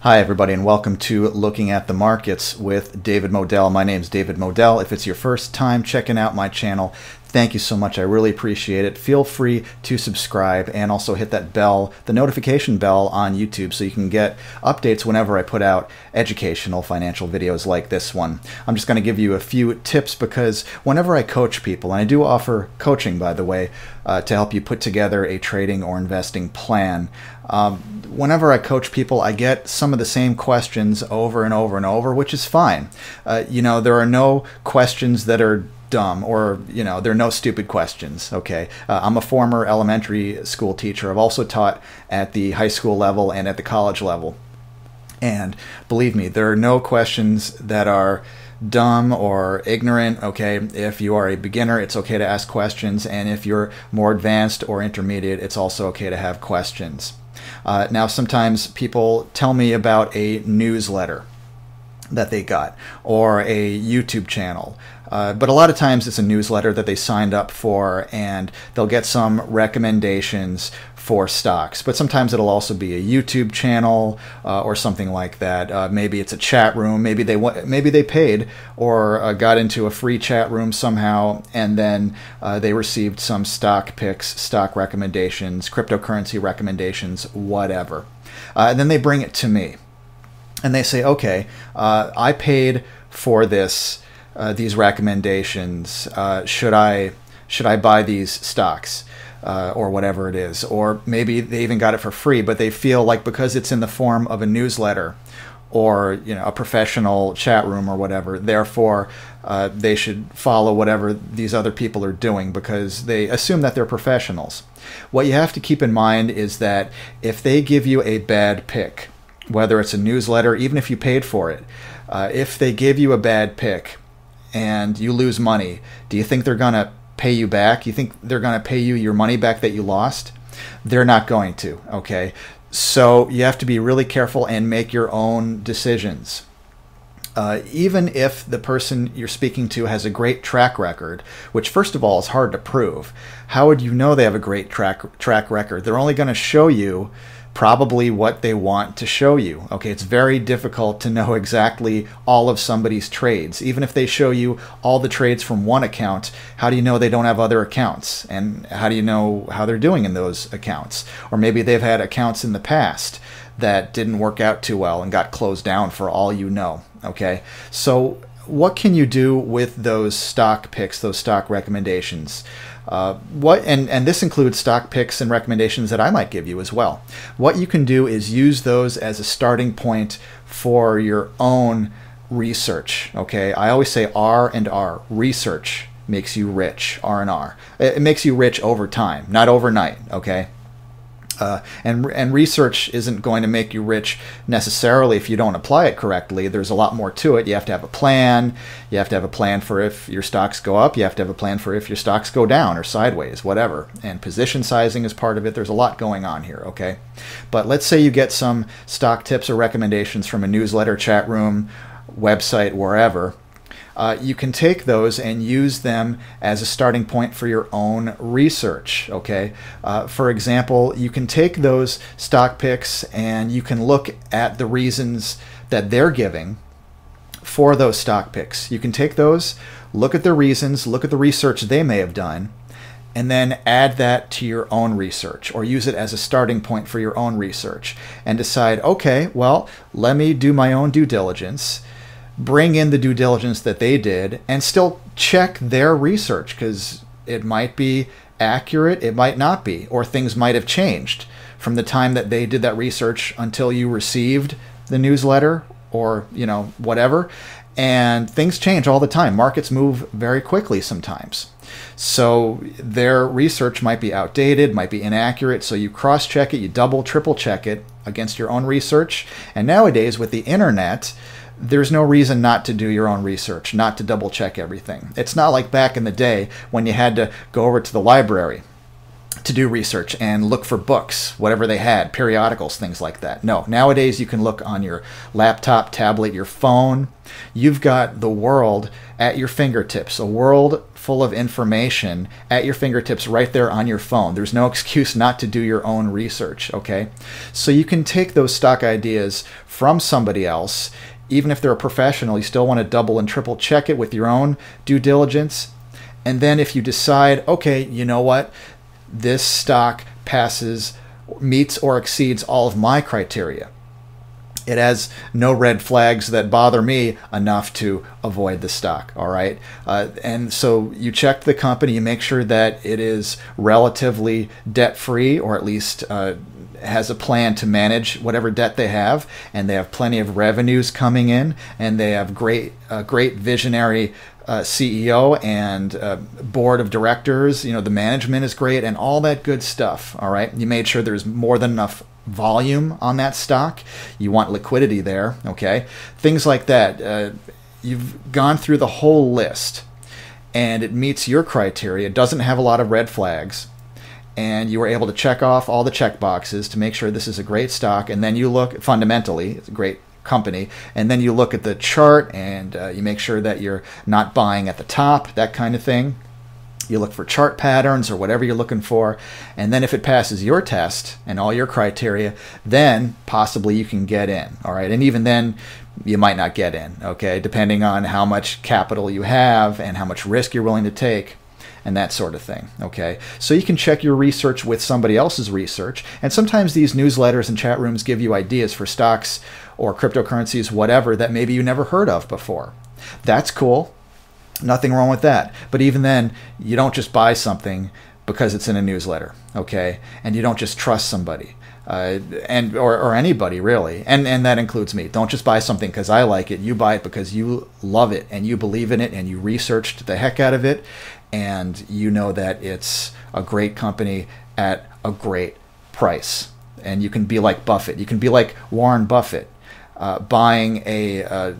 Hi, everybody, and welcome to Looking at the Markets with David Modell. My name is David Modell. If it's your first time checking out my channel, thank you so much. I really appreciate it. Feel free to subscribe and also hit that bell, the notification bell on YouTube, so you can get updates whenever I put out educational financial videos like this one. I'm just going to give you a few tips because whenever I coach people, and I do offer coaching, by the way, to help you put together a trading or investing plan, whenever I coach people, I get some of the same questions over and over and over, which is fine. There are no questions that are dumb, or there are no stupid questions. Okay, I'm a former elementary school teacher. I've also taught at the high school level and at the college level, and believe me, there are no questions that are dumb or ignorant. Okay, if you are a beginner, it's okay to ask questions, and if you're more advanced or intermediate, it's also okay to have questions. Now, sometimes people tell me about a newsletter that they got or a YouTube channel. But a lot of times it's a newsletter that they signed up for, and they'll get some recommendations for stocks. But sometimes it'll also be a YouTube channel or something like that. Maybe it's a chat room. Maybe they paid or got into a free chat room somehow, and then they received some stock picks, stock recommendations, cryptocurrency recommendations, whatever. And then they bring it to me, and they say, "Okay, I paid for this." These recommendations, should I buy these stocks or whatever it is? Or maybe they even got it for free, but they feel like because it's in the form of a newsletter or a professional chat room or whatever, therefore they should follow whatever these other people are doing because they assume that they're professionals. What you have to keep in mind is that if they give you a bad pick, whether it's a newsletter, even if you paid for it, if they give you a bad pick and you lose money, do you think they're going to pay you back? You think they're going to pay you your money back that you lost? They're not going to, okay? So you have to be really careful and make your own decisions. Even if the person you're speaking to has a great track record, which first of all is hard to prove, how would you know they have a great track record? They're only going to show you probably what they want to show you. Okay, it's very difficult to know exactly all of somebody's trades. Even if they show you all the trades from one account, how do you know they don't have other accounts? And how do you know how they're doing in those accounts? Or maybe they've had accounts in the past that didn't work out too well and got closed down for all you know. Okay, so what can you do with those stock picks, those stock recommendations? And this includes stock picks and recommendations that I might give you as well. What you can do is use those as a starting point for your own research. Okay, I always say R and R. Research makes you rich. R and R. It makes you rich over time, not overnight. Okay. And research isn't going to make you rich necessarily if you don't apply it correctly. There's a lot more to it. You have to have a plan. You have to have a plan for if your stocks go up. You have to have a plan for if your stocks go down or sideways, whatever. And position sizing is part of it. There's a lot going on here, okay? But let's say you get some stock tips or recommendations from a newsletter, chat room, website, wherever. You can take those and use them as a starting point for your own research, okay? For example, you can take those stock picks and you can look at the reasons that they're giving for those stock picks. You can take those, look at the reasons, look at the research they may have done, and then add that to your own research or use it as a starting point for your own research and decide, okay, well, let me do my own due diligence, bring in the due diligence that they did, and still check their research because it might be accurate, it might not be, or things might have changed from the time that they did that research until you received the newsletter or, whatever. And things change all the time. Markets move very quickly sometimes. So their research might be outdated, might be inaccurate. So you cross-check it, you double, triple check it against your own research. And nowadays with the internet, there's no reason not to do your own research, not to double check everything. It's not like back in the day when you had to go over to the library to do research and look for books, whatever they had, periodicals, things like that. No, nowadays you can look on your laptop, tablet, your phone. You've got the world at your fingertips, a world full of information at your fingertips right there on your phone. There's no excuse not to do your own research, okay? So you can take those stock ideas from somebody else. Even if they're a professional, you still want to double and triple check it with your own due diligence. And then if you decide, okay, you know what? This stock meets or exceeds all of my criteria. It has no red flags that bother me enough to avoid the stock, all right? And so you check the company, you make sure that it is relatively debt-free, or at least has a plan to manage whatever debt they have, and they have plenty of revenues coming in, and they have great visionary CEO and board of directors. You know, the management is great and all that good stuff, all right? You made sure there's more than enough volume on that stock. You want liquidity there, okay? Things like that. You've gone through the whole list and it meets your criteria. It doesn't have a lot of red flags, and you were able to check off all the check boxes to make sure this is a great stock. And then you look fundamentally, it's a great company, and then you look at the chart and you make sure that you're not buying at the top, that kind of thing. You look for chart patterns or whatever you're looking for, and then if it passes your test and all your criteria, then possibly you can get in, all right? And even then, you might not get in, okay, depending on how much capital you have and how much risk you're willing to take and that sort of thing, okay? So you can check your research with somebody else's research, and sometimes these newsletters and chat rooms give you ideas for stocks or cryptocurrencies, whatever, that maybe you never heard of before. That's cool. Nothing wrong with that. But even then, you don't just buy something because it's in a newsletter, okay? And you don't just trust somebody. Or anybody really, and that includes me. Don't just buy something because I like it. You buy it because you love it and you believe in it and you researched the heck out of it, and you know that it's a great company at a great price. And you can be like Buffett. You can be like Warren Buffett, buying a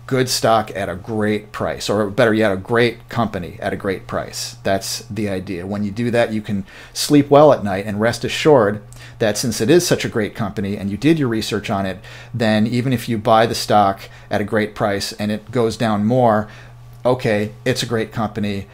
good stock at a great price, or better yet, a great company at a great price. That's the idea. When you do that, you can sleep well at night and rest assured that since it is such a great company and you did your research on it, then even if you buy the stock at a great price and it goes down more, okay, it's a great company,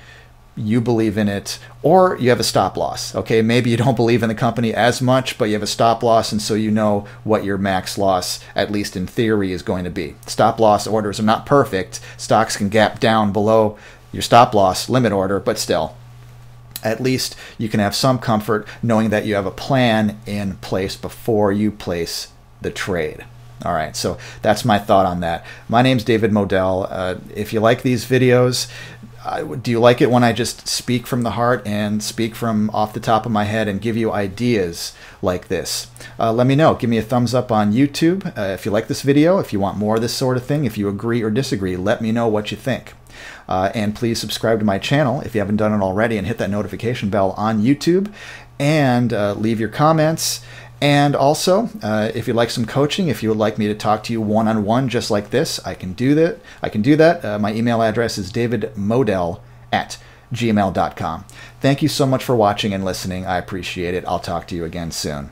you believe in it, or you have a stop loss. Okay, maybe you don't believe in the company as much, but you have a stop loss, and so you know what your max loss, at least in theory, is going to be. Stop loss orders are not perfect. Stocks can gap down below your stop loss limit order, but still, at least you can have some comfort knowing that you have a plan in place before you place the trade. All right, so that's my thought on that. My name's David Modell. If you like these videos, do you like it when I just speak from the heart and speak from off the top of my head and give you ideas like this? Let me know. Give me a thumbs up on YouTube if you like this video, if you want more of this sort of thing. If you agree or disagree, let me know what you think. And please subscribe to my channel if you haven't done it already, and hit that notification bell on YouTube, and leave your comments. And also, if you'd like some coaching, if you would like me to talk to you one-on-one just like this, I can do that. My email address is davidmodell@gmail.com. Thank you so much for watching and listening. I appreciate it. I'll talk to you again soon.